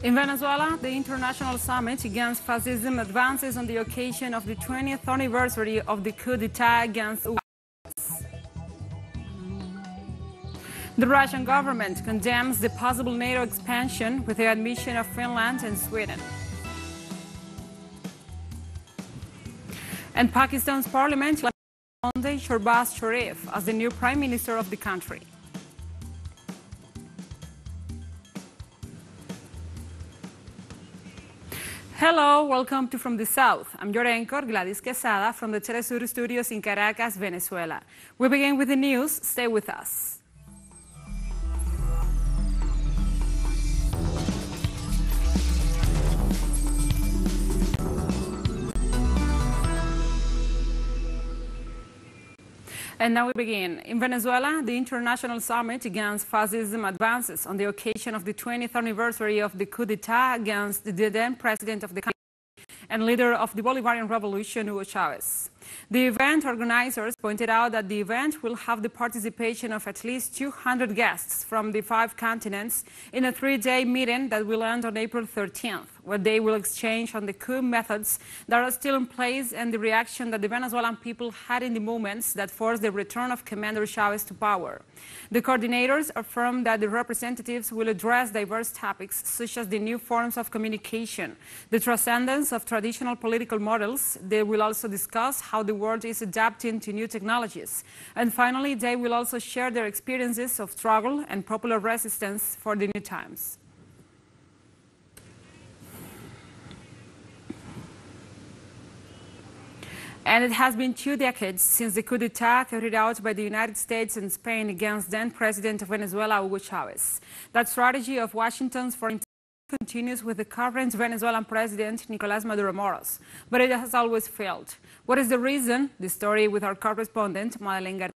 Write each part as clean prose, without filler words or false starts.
In Venezuela, the international summit against fascism advances on the occasion of the 20th anniversary of the coup d'etat against Chavez. The Russian government condemns the possible NATO expansion with the admission of Finland and Sweden. And Pakistan's parliament elected Shehbaz Sharif as the new prime minister of the country. Hello, welcome to From the South. I'm your anchor, Gladys Quesada, from the TeleSUR studios in Caracas, Venezuela. We begin with the news. Stay with us. And now we begin. In Venezuela, the international summit against fascism advances on the occasion of the 20th anniversary of the coup d'etat against the then president of the country and leader of the Bolivarian Revolution, Hugo Chavez. The event organizers pointed out that the event will have the participation of at least 200 guests from the 5 continents in a 3-day meeting that will end on April 13th, where they will exchange on the coup methods that are still in place and the reaction that the Venezuelan people had in the moments that forced the return of Commander Chavez to power. The coordinators affirmed that the representatives will address diverse topics such as the new forms of communication, the transcendence of traditional political models. They will also discuss how the world is adapting to new technologies. And finally, they will also share their experiences of struggle and popular resistance for the new times. And it has been 2 decades since the coup d'etat carried out by the United States and Spain against then-President of Venezuela, Hugo Chavez. That strategy of Washington's foreign continues with the current Venezuelan president, Nicolás Maduro Moros, but it has always failed. What is the reason? The story with our correspondent, Madeleine Garcia.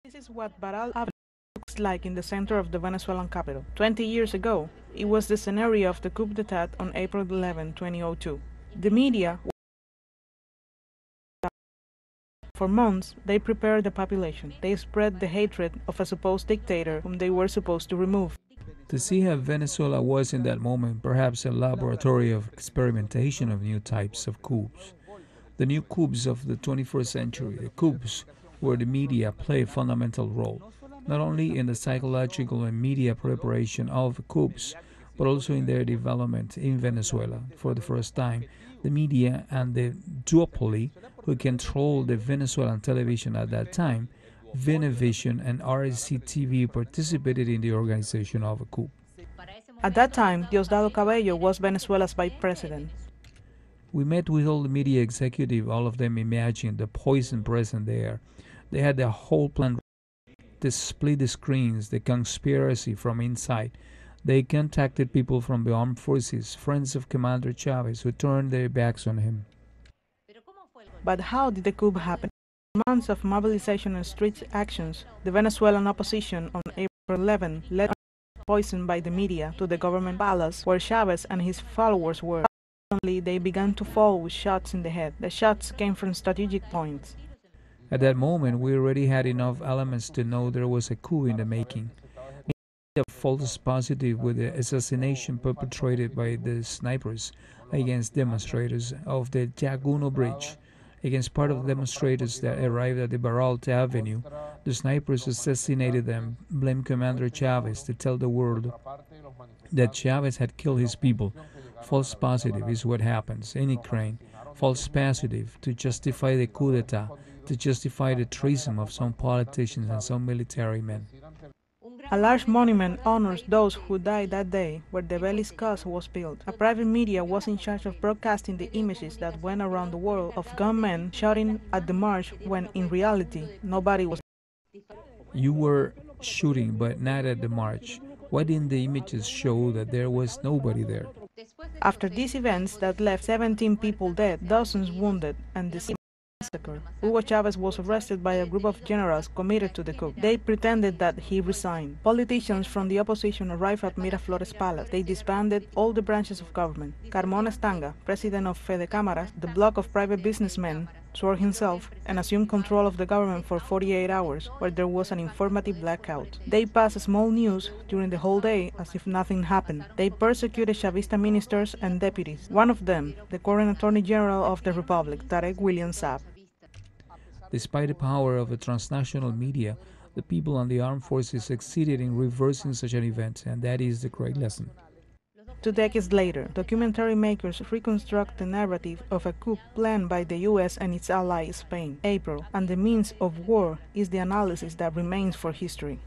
This is what Baral Avenue looks like in the center of the Venezuelan capital. 20 years ago, it was the scenario of the coup d'etat on April 11, 2002. The media. For months, they prepared the population. They spread the hatred of a supposed dictator whom they were supposed to remove. To see how Venezuela was in that moment, perhaps a laboratory of experimentation of new types of coups. The new coups of the 21st century, the coups where the media play a fundamental role, not only in the psychological and media preparation of coups, but also in their development in Venezuela. For the first time, the media and the duopoly who controlled the Venezuelan television at that time, Venevision and RCTV, participated in the organization of a coup. At that time, Diosdado Cabello was Venezuela's vice president. We met with all the media executives, all of them imagined the poison present there. They had the whole plan to split the screens, the conspiracy from inside. They contacted people from the armed forces, friends of Commander Chavez, who turned their backs on him. But how did the coup happen? Months of mobilization and street actions, the Venezuelan opposition on April 11 led poisoned by the media to the government palace where Chavez and his followers were. Suddenly, they began to fall with shots in the head. The shots came from strategic points. At that moment, we already had enough elements to know there was a coup in the making. A false positive with the assassination perpetrated by the snipers against demonstrators of the Jaguno Bridge. Against part of the demonstrators that arrived at the Baral Avenue, the snipers assassinated them, blamed Commander Chavez to tell the world that Chavez had killed his people. False positive is what happens in Ukraine. False positive to justify the coup d'etat, to justify the treason of some politicians and some military men. A large monument honors those who died that day where the Beliscus was built. A private media was in charge of broadcasting the images that went around the world of gunmen shouting at the march when in reality nobody was. You were shooting but not at the march. Why didn't the images show that there was nobody there? After these events that left 17 people dead, dozens wounded, and the massacre, Hugo Chavez was arrested by a group of generals committed to the coup. They pretended that he resigned. Politicians from the opposition arrived at Miraflores Palace. They disbanded all the branches of government. Carmona Stanga, president of Fede Cámaras, the bloc of private businessmen, swore himself and assumed control of the government for 48 hours, where there was an informative blackout. They passed small news during the whole day as if nothing happened. They persecuted Chavista ministers and deputies. One of them, the current Attorney General of the Republic, Tarek William Saab. Despite the power of the transnational media, the people and the armed forces succeeded in reversing such an event, and that is the great lesson. 2 decades later, documentary makers reconstruct the narrative of a coup planned by the US and its ally Spain, April, and the means of war is the analysis that remains for history.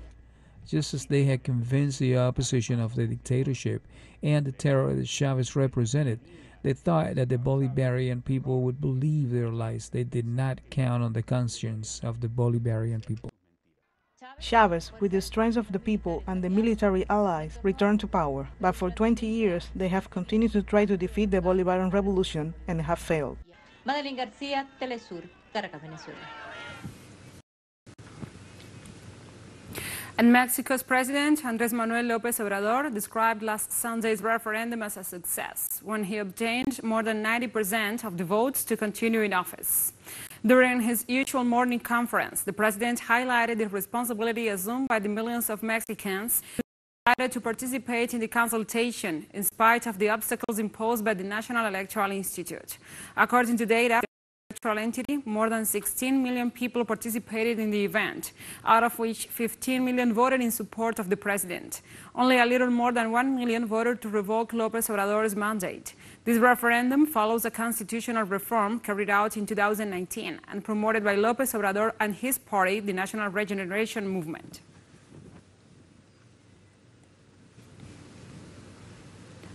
Just as they had convinced the opposition of the dictatorship and the terror that Chavez represented, they thought that the Bolivarian people would believe their lies. They did not count on the conscience of the Bolivarian people. Chavez, with the strength of the people and the military allies, returned to power, but for 20 years they have continued to try to defeat the Bolivarian revolution and have failed. Madeline Garcia, TeleSUR, Caracas, Venezuela. And Mexico's President Andrés Manuel López Obrador described last Sunday's referendum as a success when he obtained more than 90% of the votes to continue in office. During his usual morning conference, the president highlighted the responsibility assumed by the millions of Mexicans who decided to participate in the consultation in spite of the obstacles imposed by the National Electoral Institute. According to data, entity, more than 16 million people participated in the event, out of which 15 million voted in support of the president. Only a little more than 1 million voted to revoke López Obrador's mandate. This referendum follows a constitutional reform carried out in 2019 and promoted by López Obrador and his party, the National Regeneration Movement.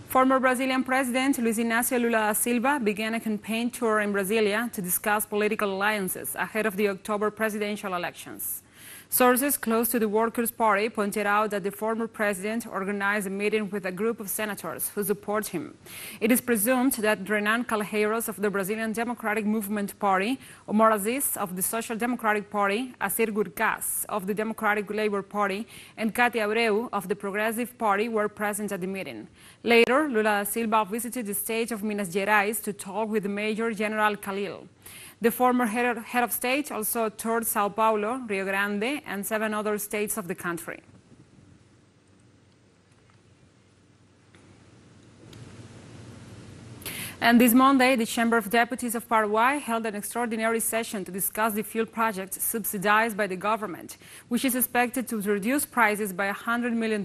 Former Brazilian President Luiz Inácio Lula da Silva began a campaign tour in Brasilia to discuss political alliances ahead of the October presidential elections. Sources close to the Workers' Party pointed out that the former president organized a meeting with a group of senators who support him. It is presumed that Renan Calheiros of the Brazilian Democratic Movement Party, Omar Aziz of the Social Democratic Party, Assir Gurkas of the Democratic Labour Party, and Katia Abreu of the Progressive Party were present at the meeting. Later, Lula da Silva visited the state of Minas Gerais to talk with Major General Khalil. The former head of state also toured Sao Paulo, Rio Grande, and 7 other states of the country. And this Monday, the Chamber of Deputies of Paraguay held an extraordinary session to discuss the fuel project subsidized by the government, which is expected to reduce prices by $100 million.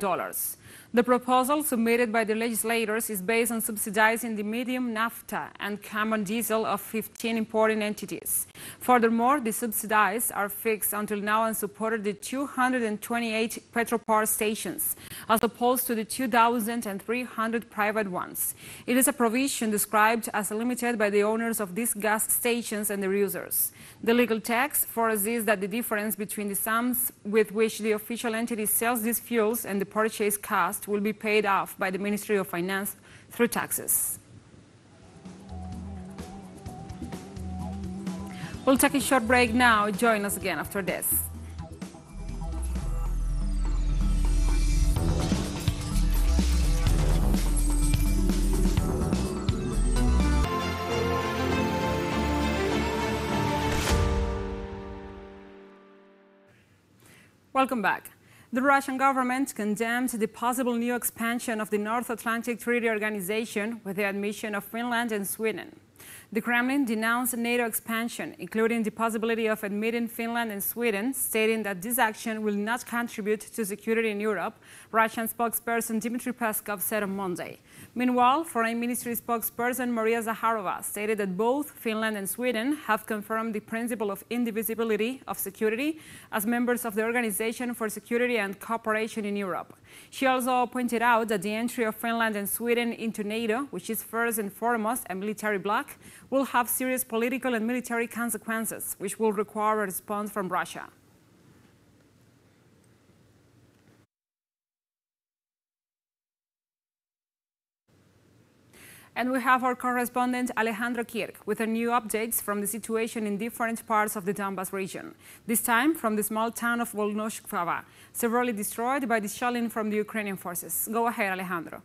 The proposal submitted by the legislators is based on subsidizing the medium naphtha and common diesel of 15 importing entities. Furthermore, the subsidies are fixed until now and supported the 228 petropower stations, as opposed to the 2,300 private ones. It is a provision described as limited by the owners of these gas stations and their users. The legal text foresees that the difference between the sums with which the official entity sells these fuels and the purchase cost will be paid off by the Ministry of Finance through taxes. We'll take a short break now. Join us again after this. Welcome back. The Russian government condemned the possible new expansion of the North Atlantic Treaty Organization with the admission of Finland and Sweden. The Kremlin denounced NATO expansion, including the possibility of admitting Finland and Sweden, stating that this action will not contribute to security in Europe, Russian spokesperson Dmitry Peskov said on Monday. Meanwhile, Foreign Ministry spokesperson Maria Zakharova stated that both Finland and Sweden have confirmed the principle of indivisibility of security as members of the Organization for Security and Cooperation in Europe. She also pointed out that the entry of Finland and Sweden into NATO, which is first and foremost a military bloc, will have serious political and military consequences, which will require a response from Russia. And we have our correspondent Alejandro Kirk with a new updates from the situation in different parts of the Donbas region. This time from the small town of Volnoshkova, severely destroyed by the shelling from the Ukrainian forces. Go ahead, Alejandro.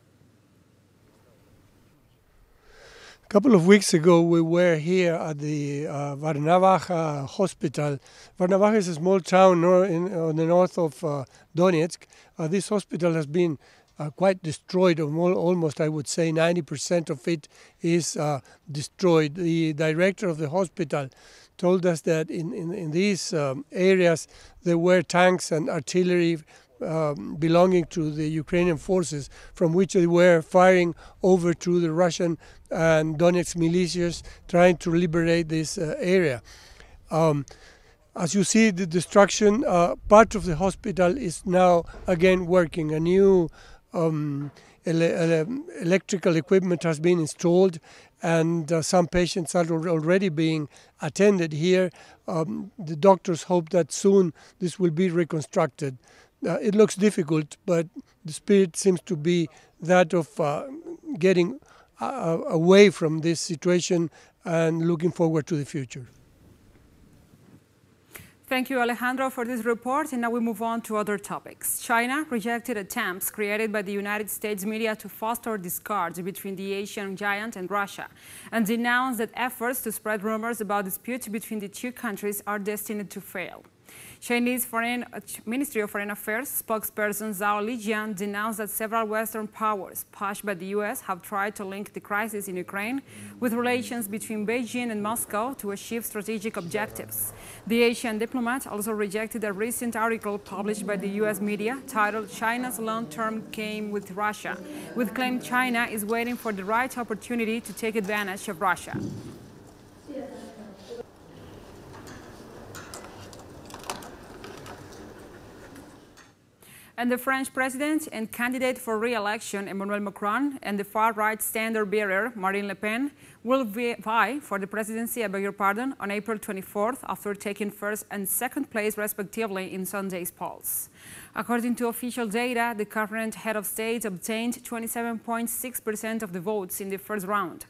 A couple of weeks ago, we were here at the Varnavaha hospital. Varnavaha is a small town on the north of Donetsk. This hospital has been quite destroyed. Almost, I would say, 90% of it is destroyed. The director of the hospital told us that in these areas there were tanks and artillery belonging to the Ukrainian forces, from which they were firing over to the Russian and Donetsk militias trying to liberate this area. As you see the destruction, part of the hospital is now again working. A new electrical equipment has been installed, and some patients are already being attended here. The doctors hope that soon this will be reconstructed. It looks difficult, but the spirit seems to be that of getting away from this situation and looking forward to the future. Thank you, Alejandro, for this report. And now we move on to other topics. China rejected attempts created by the United States media to foster discards between the Asian giant and Russia, and denounced that efforts to spread rumors about disputes between the two countries are destined to fail. Chinese Ministry of Foreign Affairs spokesperson Zhao Lijian denounced that several Western powers, pushed by the U.S., have tried to link the crisis in Ukraine with relations between Beijing and Moscow to achieve strategic objectives. The Asian diplomat also rejected a recent article published by the U.S. media titled "China's Long-Term Game with Russia," which claimed China is waiting for the right opportunity to take advantage of Russia. And the French president and candidate for re-election, Emmanuel Macron, and the far-right standard-bearer, Marine Le Pen, will vie for the presidency, on April 24th, after taking first and second place, respectively, in Sunday's polls. According to official data, the current head of state obtained 27.6% of the votes in the first round,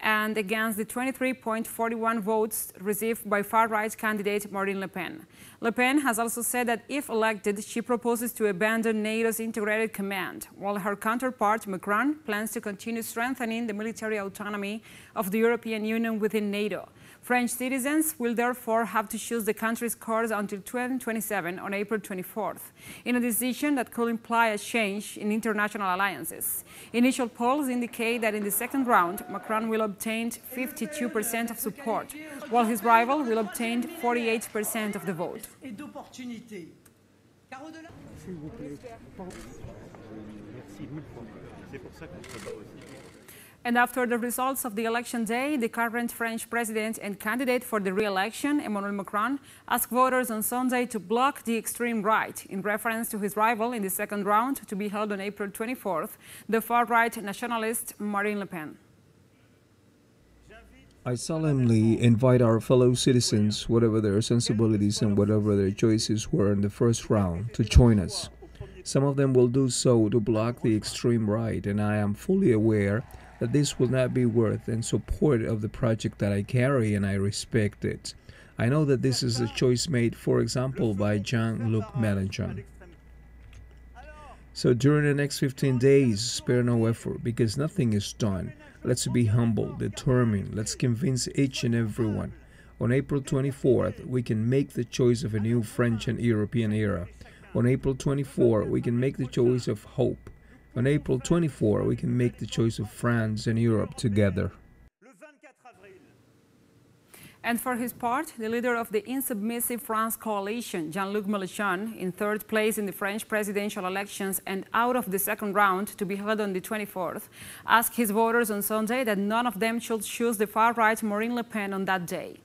and against the 23.41 votes received by far-right candidate Marine Le Pen. Le Pen has also said that if elected, she proposes to abandon NATO's integrated command, while her counterpart, Macron, plans to continue strengthening the military autonomy of the European Union within NATO. French citizens will therefore have to choose the country's course until 2027 on April 24th, in a decision that could imply a change in international alliances. Initial polls indicate that in the second round, Macron will obtain 52% of support, while his rival will obtain 48% of the vote. And after the results of the election day, the current French president and candidate for the re-election, Emmanuel Macron, asked voters on Sunday to block the extreme right, in reference to his rival in the second round to be held on April 24th, the far-right nationalist Marine Le Pen. I solemnly invite our fellow citizens, whatever their sensibilities and whatever their choices were in the first round, to join us. Some of them will do so to block the extreme right, and I am fully aware that this will not be worth in support of the project that I carry, and I respect it. I know that this is a choice made, for example, by Jean-Luc Mélenchon. So during the next 15 days, spare no effort, because nothing is done. Let's be humble, determined. Let's convince each and everyone. On April 24th, we can make the choice of a new French and European era. On April 24th, we can make the choice of hope. On April 24, we can make the choice of France and Europe together. And for his part, the leader of the insubmissive France coalition, Jean-Luc Mélenchon, in third place in the French presidential elections and out of the second round to be held on the 24th, asked his voters on Sunday that none of them should choose the far-right Marine Le Pen on that day.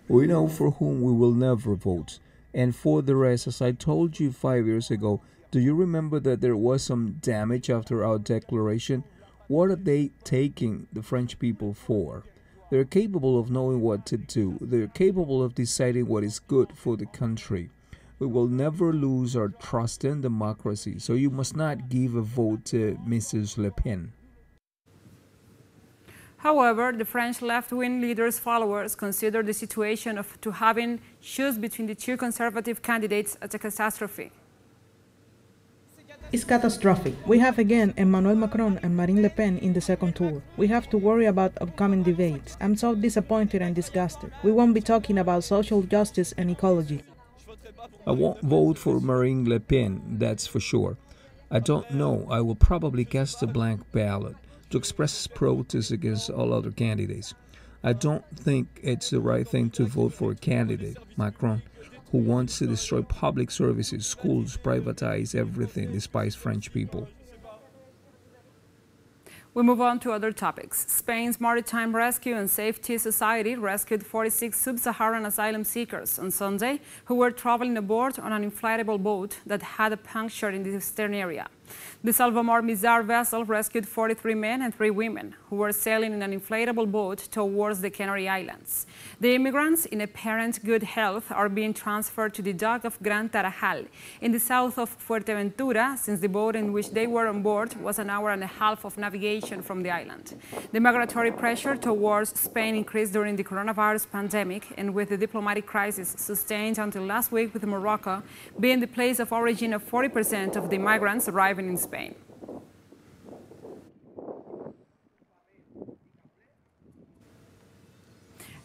We know for whom we will never vote. And for the rest, as I told you 5 years ago, do you remember that there was some damage after our declaration? What are they taking the French people for? They're capable of knowing what to do. They're capable of deciding what is good for the country. We will never lose our trust in democracy, so you must not give a vote to Mrs. Le Pen. However, the French left-wing leader's followers consider the situation of having choose between the two conservative candidates as a catastrophe. is catastrophic. We have again Emmanuel Macron and Marine Le Pen in the second tour. We have to worry about upcoming debates. I'm so disappointed and disgusted. We won't be talking about social justice and ecology. I won't vote for Marine Le Pen, that's for sure. I don't know. I will probably cast a blank ballot to express protest against all other candidates. I don't think it's the right thing to vote for a candidate, Macron, who wants to destroy public services, schools, privatize everything, despise French people. We move on to other topics. Spain's Maritime Rescue and Safety Society rescued 46 sub-Saharan asylum seekers on Sunday who were traveling aboard on an inflatable boat that had a puncture in the stern area. The Salvamor Mizar vessel rescued 43 men and 3 women who were sailing in an inflatable boat towards the Canary Islands. The immigrants, in apparent good health, are being transferred to the dock of Gran Tarajal in the south of Fuerteventura, since the boat in which they were on board was an hour and a half of navigation from the island. The migratory pressure towards Spain increased during the coronavirus pandemic, and with the diplomatic crisis sustained until last week, with Morocco being the place of origin of 40% of the migrants arriving in Spain.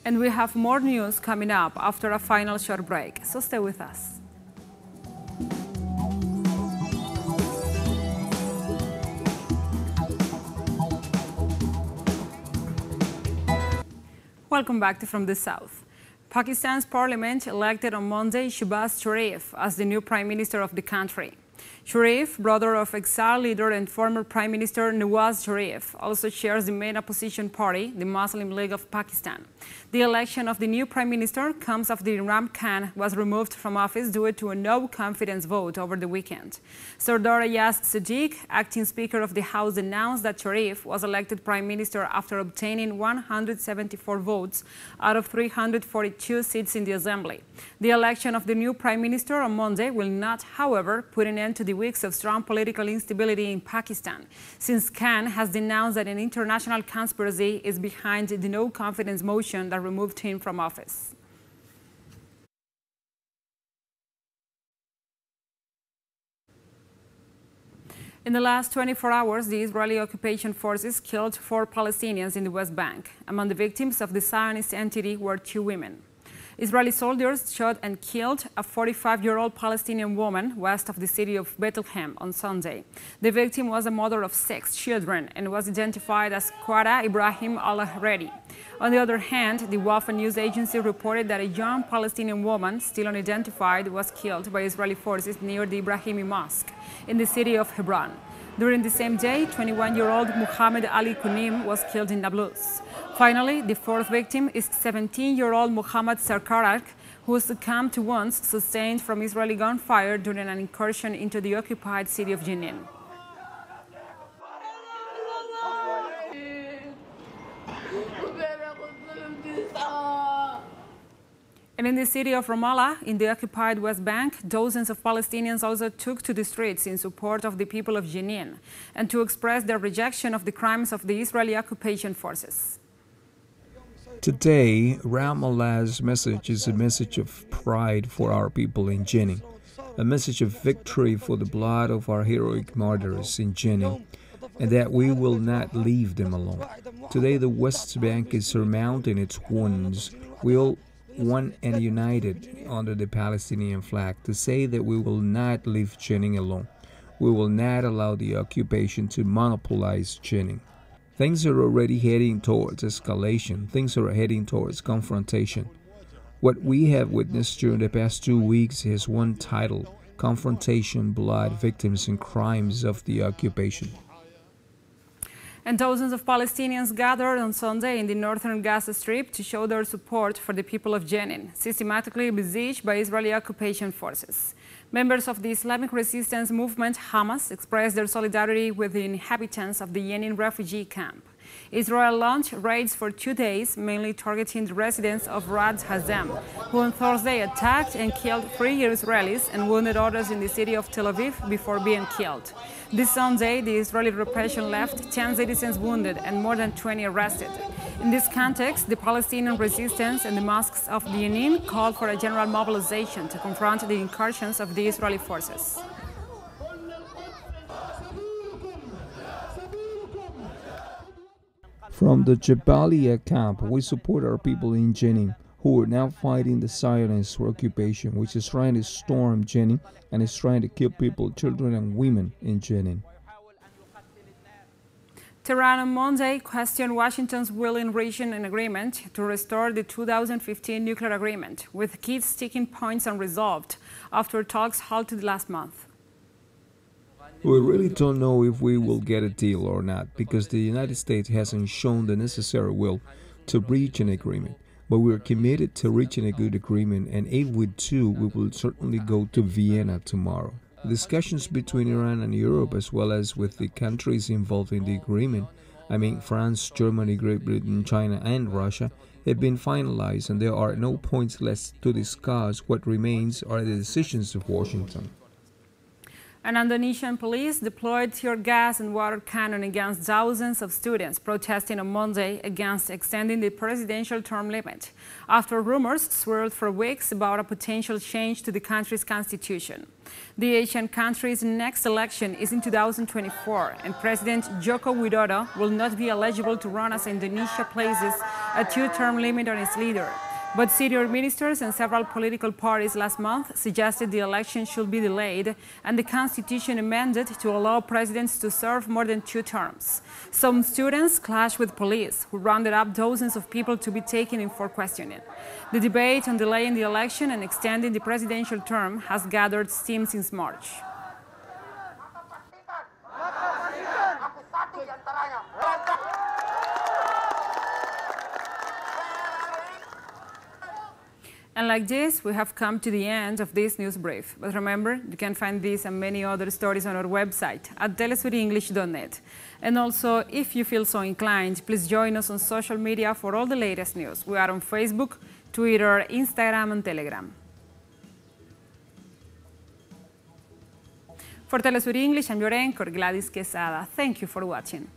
And we have more news coming up after a final short break, so stay with us. Welcome back to From the South. Pakistan's parliament elected on Monday Shehbaz Sharif as the new prime minister of the country. Sharif, brother of exile leader and former Prime Minister Nawaz Sharif, also shares the main opposition party, the Muslim League of Pakistan. The election of the new Prime Minister comes after Imran Khan was removed from office due to a no-confidence vote over the weekend. Sardar Ayaz Siddique, acting Speaker of the House, announced that Sharif was elected Prime Minister after obtaining 174 votes out of 342 seats in the Assembly. The election of the new Prime Minister on Monday will not, however, put an end to the weeks of strong political instability in Pakistan, since Khan has denounced that an international conspiracy is behind the no-confidence motion that removed him from office. In the last 24 hours, the Israeli occupation forces killed 4 Palestinians in the West Bank. Among the victims of the Zionist entity were 2 women. Israeli soldiers shot and killed a 45-year-old Palestinian woman west of the city of Bethlehem on Sunday. The victim was a mother of 6 children and was identified as Qara Ibrahim al-Haredi. On the other hand, the Wafa news agency reported that a young Palestinian woman, still unidentified, was killed by Israeli forces near the Ibrahimi Mosque in the city of Hebron. During the same day, 21-year-old Muhammad Ali Kunim was killed in Nablus. Finally, the 4th victim is 17-year-old Muhammad Sarkarak, who succumbed to wounds sustained from Israeli gunfire during an incursion into the occupied city of Jenin. And in the city of Ramallah, in the occupied West Bank, dozens of Palestinians also took to the streets in support of the people of Jenin and to express their rejection of the crimes of the Israeli occupation forces. Today, Ramallah's message is a message of pride for our people in Jenin, a message of victory for the blood of our heroic martyrs in Jenin, and that we will not leave them alone. Today, the West Bank is surmounting its wounds. We all one and united under the Palestinian flag to say that we will not leave Jenin alone. We will not allow the occupation to monopolize Jenin. Things are already heading towards escalation. Things are heading towards confrontation. What we have witnessed during the past 2 weeks has one title: Confrontation, Blood, Victims, and Crimes of the Occupation. And dozens of Palestinians gathered on Sunday in the northern Gaza Strip to show their support for the people of Jenin, systematically besieged by Israeli occupation forces. Members of the Islamic resistance movement Hamas expressed their solidarity with the inhabitants of the Jenin refugee camp. Israel launched raids for 2 days, mainly targeting the residents of Rad Hazem, who on Thursday attacked and killed 3 Israelis and wounded others in the city of Tel Aviv before being killed. This Sunday, the Israeli repression left 10 citizens wounded and more than 20 arrested. In this context, the Palestinian resistance and the mosques of the Jenin called for a general mobilization to confront the incursions of the Israeli forces. From the Jabalia camp, we support our people in Jenin, who are now fighting the Zionist occupation, which is trying to storm Jenin and is trying to kill people, children and women in Jenin. Tehran on Monday questioned Washington's will in reaching an agreement to restore the 2015 nuclear agreement, with key sticking points unresolved after talks halted last month. We really don't know if we will get a deal or not, because the United States hasn't shown the necessary will to reach an agreement. But we are committed to reaching a good agreement, and if we do, we will certainly go to Vienna tomorrow. Discussions between Iran and Europe, as well as with the countries involved in the agreement, France, Germany, Great Britain, China and Russia, have been finalized, and there are no points left to discuss. What remains are the decisions of Washington. And Indonesian police deployed tear gas and water cannon against thousands of students protesting on Monday against extending the presidential term limit, after rumors swirled for weeks about a potential change to the country's constitution. The Asian country's next election is in 2024, and President Joko Widodo will not be eligible to run as Indonesia places a two-term limit on its leader. But senior ministers and several political parties last month suggested the election should be delayed and the constitution amended to allow presidents to serve more than 2 terms. Some students clashed with police, who rounded up dozens of people to be taken in for questioning. The debate on delaying the election and extending the presidential term has gathered steam since March. And like this, we have come to the end of this news brief. But remember, you can find this and many other stories on our website at telesurenglish.net. And also, if you feel so inclined, please join us on social media for all the latest news. We are on Facebook, Twitter, Instagram, and Telegram. For TeleSUR English, I'm your anchor, Gladys Quesada. Thank you for watching.